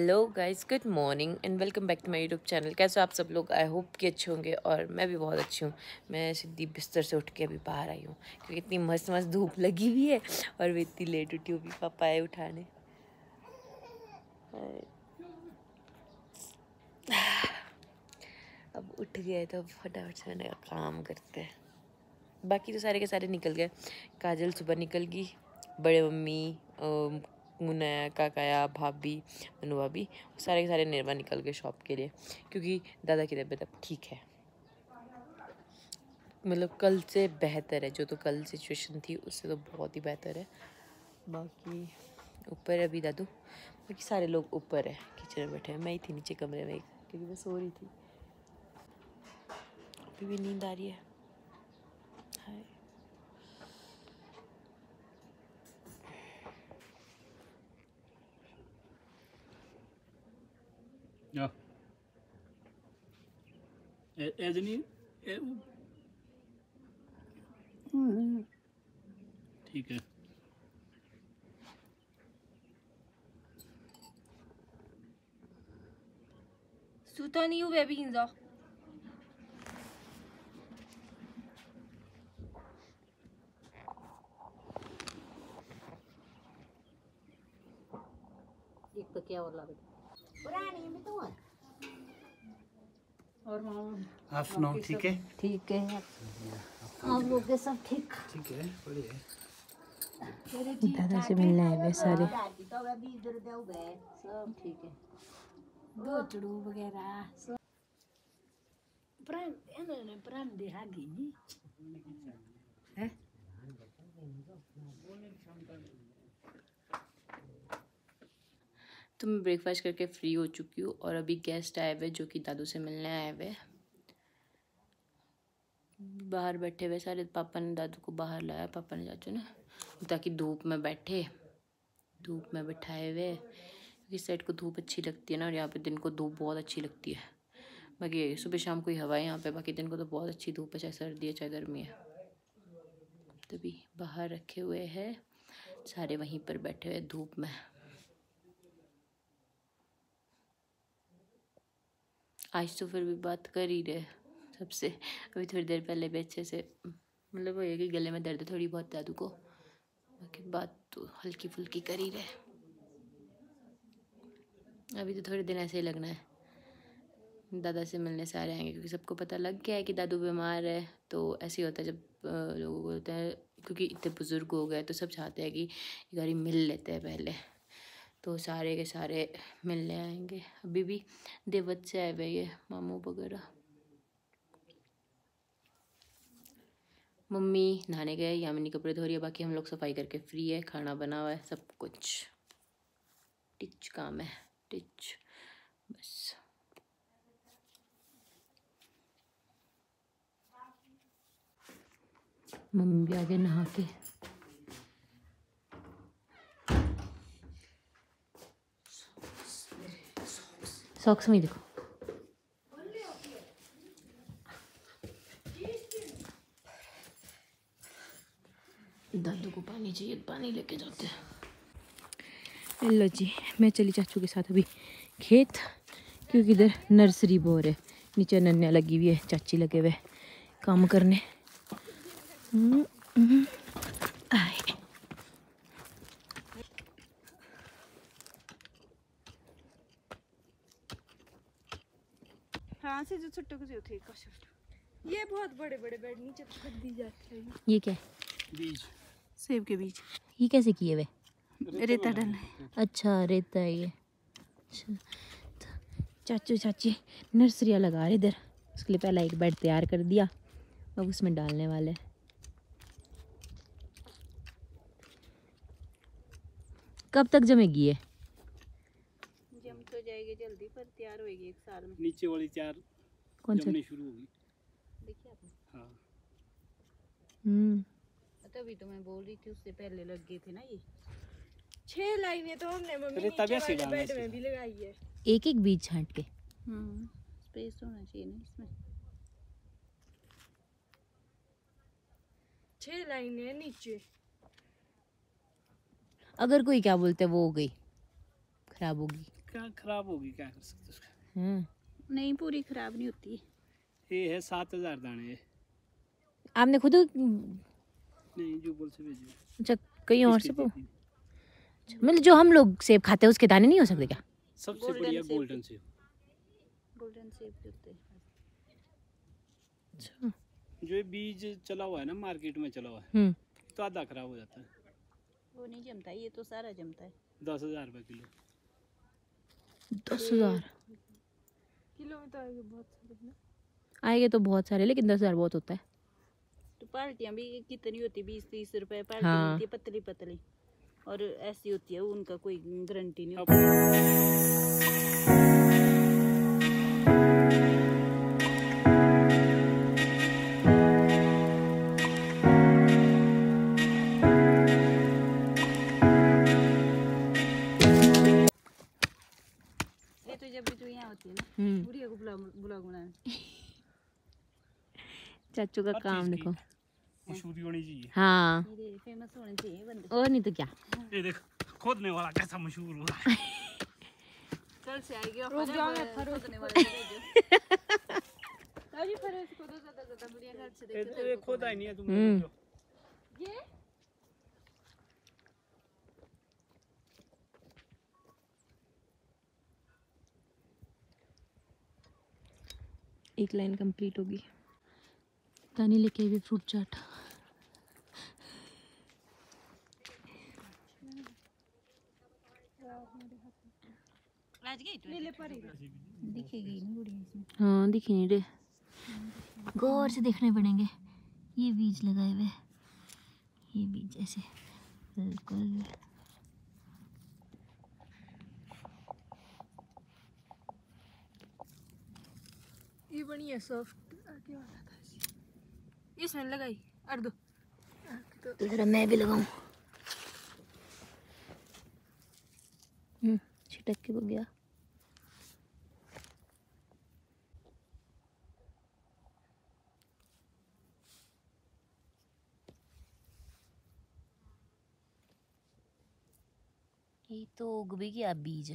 Hello guys, good morning and welcome back to my YouTube channel. कैसे हो आप सब लोग? आई होप कि अच्छे होंगे और मैं भी बहुत अच्छी हूँ। मैं सीधी बिस्तर से उठ के अभी बाहर आई हूँ क्योंकि इतनी मस्त मस्त धूप लगी हुई है और मैं इतनी लेट उठी हूँ। अभी पापा आए उठाने। अब उठ गए तो फटाफट से मैंने कहा काम करते हैं। बाकी तो सारे के सारे निकल गए। काजल सुबह निकल गई, बड़े मम्मी, मुन्ना, काकाया, भाभी, मनु भाभी, सारे के सारे निर्मा निकल गए शॉप के लिए क्योंकि दादा की तबीयत अब ठीक है। मतलब कल से बेहतर है। जो तो कल सिचुएशन थी उससे तो बहुत ही बेहतर है। बाकी ऊपर है अभी दादू, बाकी सारे लोग ऊपर है, किचन में बैठे हैं। मैं ही थी नीचे कमरे में क्योंकि मैं सो रही थी। अभी भी नींद आ रही है। हाय। Ja. Är det ni? ठीक है। Suta ni uve binza. एक तो क्या बोला पुरानी में तो है। और आप सुनाओ, ठीक है? ठीक है, आप लोग के सब ठीक ठीक है, बढ़िया। दादा से मिलने आए वे सारे। सब ठीक है। गोचड़ू वगैरह सब प्राण देखा गई है। तो मैं ब्रेकफास्ट करके फ्री हो चुकी हूँ और अभी गेस्ट आए हुए जो कि दादू से मिलने आए हुए। बाहर बैठे हुए सारे। पापा ने दादू को बाहर लाया, पापा ने चाचू ने, ताकि धूप में बैठे, धूप में बैठाए हुए। इस साइड को धूप अच्छी लगती है ना, और यहाँ पे दिन को धूप बहुत अच्छी लगती है। बाकी सुबह शाम को ही हवा है यहाँ पे, बाकी दिन को तो बहुत अच्छी धूप है, चाहे सर्दी है चाहे गर्मी है। तभी बाहर रखे हुए हैं सारे, वहीं पर बैठे हुए धूप में। आज तो फिर भी बात कर ही रहे सबसे। अभी थोड़ी देर पहले भी अच्छे से, मतलब वो है कि गले में दर्द है थोड़ी बहुत दादू को, बाकी बात तो हल्की फुल्की कर ही रहे। अभी तो थोड़े दिन ऐसे ही लगना है, दादा से मिलने से आ रहे आएंगे क्योंकि सबको पता लग गया है कि दादू बीमार है। तो ऐसे ही होता है जब लोगों को होता है, क्योंकि इतने बुजुर्ग हो गए तो सब चाहते हैं कि एक बार मिल लेते हैं पहले। तो सारे के सारे मिलने आएंगे। अभी भी देवत से आए हुए ये मामू वगैरह। मम्मी नहाने गए, यामिनी कपड़े धो रही है, बाकी हम लोग सफाई करके फ्री है, खाना बना हुआ है, सब कुछ टिच काम है, टिच बस। मम्मी भी आगे नहा के। सॉक्स में देखो, दादू को पानी चाहिए, पानी लेके जाते हैं। लो जी, मैं चली चाचू के साथ अभी खेत, क्योंकि इधर नर्सरी बोर है, नीचे नन्या लगी हुई है, चाची लगे हुए काम करने। आए। हाँ से जो छोटे को थे का शर्ट। ये बहुत बड़े बड़े बेड नीचे रख दी जाती है। ये क्या है? बीज, सेब के बीज। ये कैसे किए हुए? रेता डालना है। अच्छा, रेता है ये। अच्छा, तो चाचू चाची नर्सरियाँ लगा रहे इधर। उसके लिए पहला एक बेड तैयार कर दिया, अब उसमें डालने वाले हैं। कब तक जमेगी ये? जम तो जाएगी जल्दी, पर तैयार होएगी 1 साल में। नीचे वाली 4 कौन सा? जमनी शुरू होगी। देखिए आपने। हाँ, तभी तो मैं बोल रही थी, उससे पहले लग गए थे ना ये 6 लाइनें तो हमने मम्मी रेता नीचे भी ऐसे वाले डालना बेड में है भी लगाई है। एक एक बीज छांट के। स्पेस होना चाहिए ना इसमें। 6 लाइनें नीचे। अगर कोई क्या बोलते हैं वो हो गई, खराब होगी। क्या खराब होगी, क्या कर सकते उसका। नहीं पूरी खराब नहीं होती। ये है 7,000 दाने ये। आपने खुद नहीं, जुबल से भेजे। अच्छा कहीं और से इसके अच्छा, मतलब जो हम लोग सेब खाते हैं उसके दाने नहीं हो सकते क्या? सबसे बढ़िया गोल्डन सेब। गोल्डन सेब के होते हैं। अच्छा जो ये बीज चला हुआ है ना, मार्केट में चला हुआ है, तो आधा खराब हो जाता है। वो नहीं जमता, ये तो सारा जमता है। 10,000 रुपये किलो। 10,000 किलो में तो आएगा बहुत सारे ना। आएंगे तो बहुत सारे, लेकिन 10,000 बहुत होता है। तो पार्टियां भी कितनी होती, 20-30 रुपए पार्टी हाँ। मिलती है, पतली पतली, और ऐसी होती है, उनका कोई गारंटी नहीं अब होती। ये तो जब भी तू यहाँ होती है ना, बुढ़िया को ब्लॉग बनाने। चाचू का हर काम चीज़ की देखो। मशहूरी होनी चाहिए। हाँ ये फेमस होने चाहिए बंदे। और नहीं तो क्या। ये देख, खोदने वाला कैसा मशहूर हुआ है। कल से आएगी ऑफर खोदने वाले को भेजो। अरे फरोज को तो ज्यादा बढ़िया घर से देखो। ये खोदा ही नहीं है तुमने जो। ये एक लाइन कंप्लीट होगी। तानी लेके भी फ्रूट चाट। आज गई तो नीले पर दिखेगी ना बुढ़िया इसमें। हाँ दिखी नहीं रे, गौर से देखने पड़ेंगे। ये बीज लगाए हुए, ये बीज ऐसे बिल्कुल। ये बढ़िया सॉफ्ट आगे वाला था, इसमें लगाई अर्धो तो जरा मैं भी लगाऊं। छिटक के हो गया। ये तो उग भी गया बीज।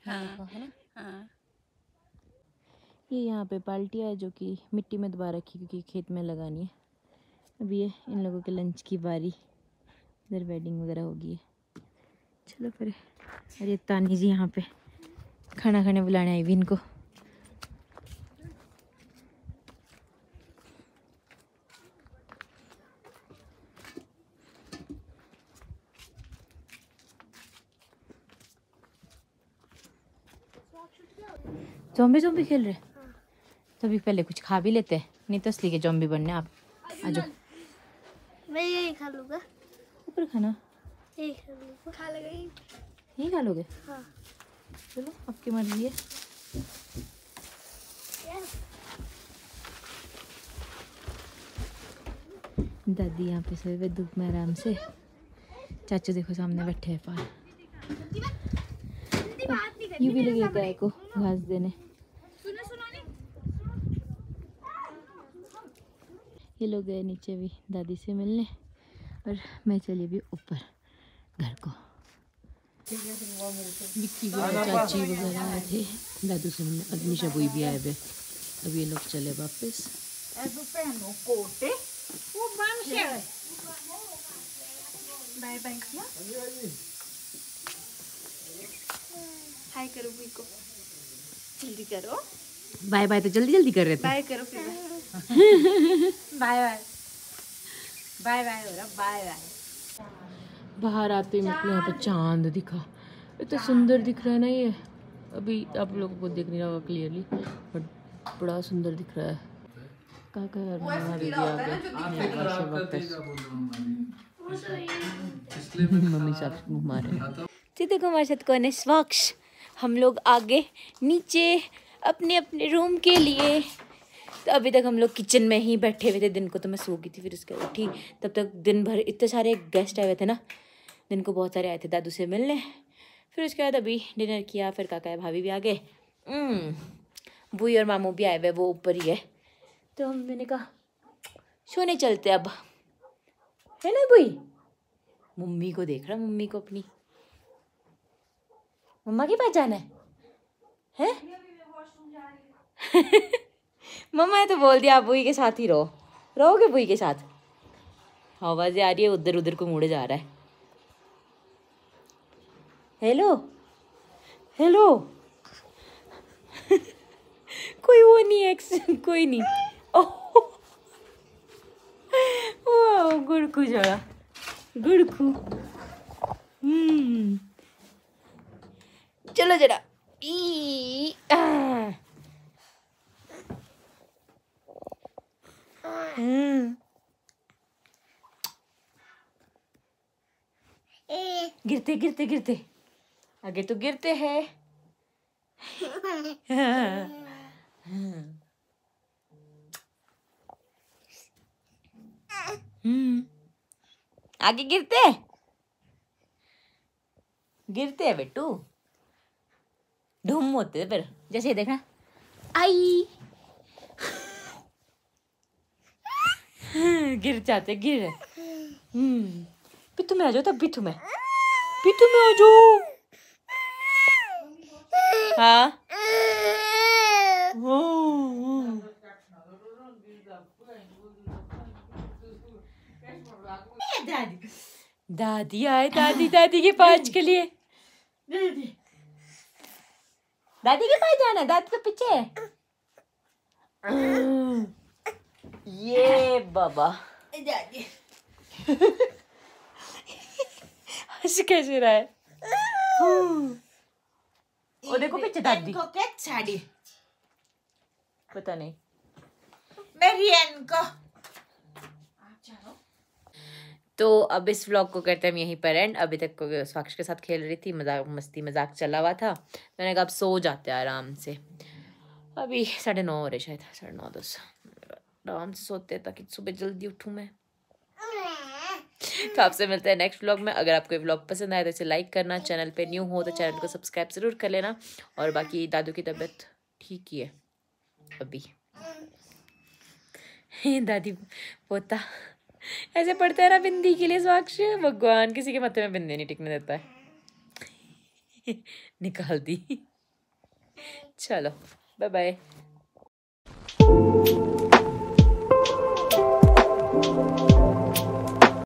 हाँ है ना। हाँ ये यहाँ पे बाल्टियाँ है जो कि मिट्टी में दबा रखी क्योंकि खेत में लगानी है। अभी ये इन लोगों के लंच की बारी, इधर वेडिंग वगैरह होगी है। चलो फिर। अरे तानी जी यहाँ पे खाना खाने बुलाने आई भी इनको। ज़ॉम्बी ज़ॉम्बी खेल रहे, तभी पहले कुछ खा भी लेते हैं, नहीं तो असली के ज़ॉम्बी बनने। आप आ जाओ। मैं यही खा लूँगा, ऊपर खाना यही खा लूँगा। खा लगा यहीं खा लोगे? हाँ। चलो आपकी मर्जी है। दादी यहाँ पे सोए हुए धूप में आराम से। चाचू देखो सामने बैठे हैं पार। यू भी लगे गाय को घास देने। ये लोग गए नीचे भी दादी से मिलने, और मैं चली भी ऊपर घर को। विक्की वगैरह चाची वगैरह आए थे दादू से मिलने। अग्निशा बुई भी आए हुए। अब ये लोग चले वापस। बाय बाय किया, हाय करो बुई को, जल्दी करो बाय बाय तो जल्दी जल्दी कर रहे थे। बाय करो फिर बाय बाय बाय बाय हो रहा, बाय बाय। बाहर आते ही मेरे को यहाँ पे चांद दिखा। इतना सुंदर दिख रहा है ना ये। अभी आप लोगों को दिख नहीं रहा होगा क्लियरली, बट बड़ा सुंदर दिख रहा है। काका और हमारे भी आ गए मम्मी साहब से मुँह मारे। जी देखो हमारे साथ कौन है, स्वच्छ। हम लोग आगे नीचे अपने अपने रूम के लिए। तो अभी तक हम लोग किचन में ही बैठे हुए थे। दिन को तो मैं सो गई थी, फिर उसके बाद उठी, तब तक दिन भर इतने सारे गेस्ट आए हुए थे ना। दिन को बहुत सारे आए थे दादू से मिलने। फिर उसके बाद अभी डिनर किया, फिर काका भाभी भी आ गए। बुई और मामू भी आए हुए, वो ऊपर ही है। तो मैंने कहा सोने चलते अब, है ना बुई? मम्मी को देख रहा, मम्मी को अपनी। मम्मा के पास जाना है? मम्मा ने तो बोल दिया आप बुई के साथ ही रहोगे बुई के साथ। आवाज़ें आ रही है, उधर उधर को मुड़े जा रहा है। हेलो हेलो कोई वो नहीं है, कोई नहीं। ओह गुड़कू जरा गुड़कू। चलो जरा गिरते गिरते गिरते आगे तो गिरते हैं। आगे गिरते हैं बेटू, ढूम होते हैं फिर। जैसे ये देखना आई गिर जाते गिर। पिट्ठू में आ जाओ, तब पिट्ठू में आ जाओ। हाँ दादी आए, दादी के पास के लिए। दादी के पास जाना, दादी तो पीछे है। ये बाबा हंस कैसे रहा है। और देखो पीछे दादी को क्या साड़ी, पता नहीं मेरी इनको। तो अब इस व्लॉग को करते हैं हम यहीं पर एंड। अभी तक साक्षी के साथ खेल रही थी, मजाक चला हुआ था। मैंने कहा अब सो जाते हैं आराम से। अभी 9:30 हो रहे, शायद 9:30-10 आराम से सोते हैं ताकि सुबह जल्दी उठूँ मैं। तो आपसे मिलते हैं नेक्स्ट व्लॉग में। अगर आपको ये व्लॉग पसंद आए तो इसे लाइक करना, चैनल पे न्यू हो तो चैनल को सब्सक्राइब ज़रूर कर लेना। और बाकी दादू की तबीयत ठीक ही है अभी। दादी पोता ऐसे पढ़ता है ना बिंदी के लिए साक्ष, भगवान किसी के माथे में बिंदी नहीं टिकने देता है। निकाल दी। चलो बाय बाय।